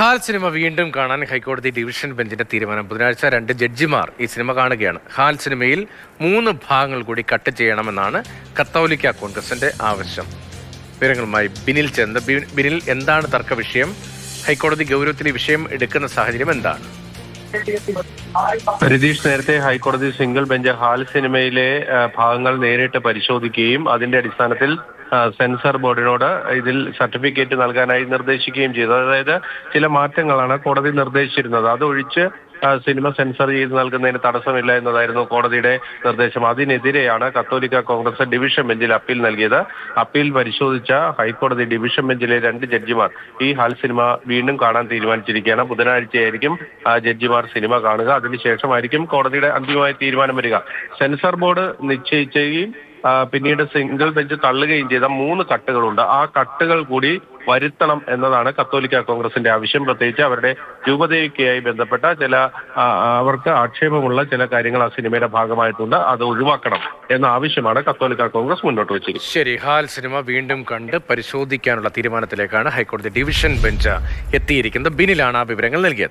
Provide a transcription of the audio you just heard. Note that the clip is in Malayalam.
ഹാൽ സിനിമ വീണ്ടും കാണാൻ ഹൈക്കോടതി ഡിവിഷൻ ബെഞ്ചിന്റെ തീരുമാനം. ബുധനാഴ്ച 2 ജഡ്ജിമാർ ഈ സിനിമ കാണുകയാണ്. ഹാൽ സിനിമയിൽ 3 ഭാഗങ്ങൾ കൂടി കട്ട് ചെയ്യണമെന്നാണ് കത്തോലിക്ക കോൺഗ്രസിന്റെ ആവശ്യം. വിവരങ്ങളുമായി ബിനിൽ ചന്ദ്. ബിനിൽ, എന്താണ് തർക്ക വിഷയം? ഹൈക്കോടതി ഗൗരവത്തിൽ ഈ വിഷയം എടുക്കുന്ന സാഹചര്യം എന്താണ്? രതീഷ്, നേരത്തെ ഹൈക്കോടതി സിംഗിൾ ബെഞ്ച് ഹാൽ സിനിമയിലെ ഭാഗങ്ങൾ നേരിട്ട് പരിശോധിക്കുകയും അതിന്റെ അടിസ്ഥാനത്തിൽ സെൻസർ ബോർഡിനോട് ഇതിൽ സർട്ടിഫിക്കറ്റ് നൽകാനായി നിർദ്ദേശിക്കുകയും ചെയ്തു. അതായത് ചില മാറ്റങ്ങളാണ് കോടതി നിർദ്ദേശിച്ചിരുന്നത്. അതൊഴിച്ച് സിനിമ സെൻസർ ചെയ്ത് നൽകുന്നതിന് തടസ്സമില്ല എന്നതായിരുന്നു കോടതിയുടെ നിർദ്ദേശം. അതിനെതിരെയാണ് കത്തോലിക്ക കോൺഗ്രസ് ഡിവിഷൻ ബെഞ്ചിൽ അപ്പീൽ നൽകിയത്. അപ്പീൽ പരിശോധിച്ച ഹൈക്കോടതി ഡിവിഷൻ ബെഞ്ചിലെ 2 ജഡ്ജിമാർ ഈ ഹാൽ സിനിമ വീണ്ടും കാണാൻ തീരുമാനിച്ചിരിക്കുകയാണ്. ബുധനാഴ്ചയായിരിക്കും ജഡ്ജിമാർ സിനിമ കാണുക. അതിനുശേഷമായിരിക്കും കോടതിയുടെ അന്തിമമായ തീരുമാനം വരിക. സെൻസർ ബോർഡ് നിശ്ചയിക്കുകയും പിന്നീട് സിംഗിൾ ബെഞ്ച് തള്ളുകയും ചെയ്ത 3 കട്ടുകളുണ്ട്. ആ കട്ടുകൾ കൂടി വരുത്തണം എന്നതാണ് കത്തോലിക്ക കോൺഗ്രസിന്റെ ആവശ്യം. പ്രത്യേകിച്ച് അവരുടെ രൂപതയ്ക്കായി ബന്ധപ്പെട്ട അവർക്ക് ആക്ഷേപമുള്ള ചില കാര്യങ്ങൾ ആ സിനിമയുടെ ഭാഗമായിട്ടുണ്ട്. അത് ഒഴിവാക്കണം എന്ന ആവശ്യമാണ് കത്തോലിക്ക കോൺഗ്രസ് മുന്നോട്ട് വെച്ചിരിക്കുന്നത്. ശരി, ഹാൽ സിനിമ വീണ്ടും കണ്ട് പരിശോധിക്കാനുള്ള തീരുമാനത്തിലേക്കാണ് ഹൈക്കോടതി ഡിവിഷൻ ബെഞ്ച് എത്തിയിരിക്കുന്നത്. ബിനിലാണ് ആ വിവരങ്ങൾ നൽകിയത്.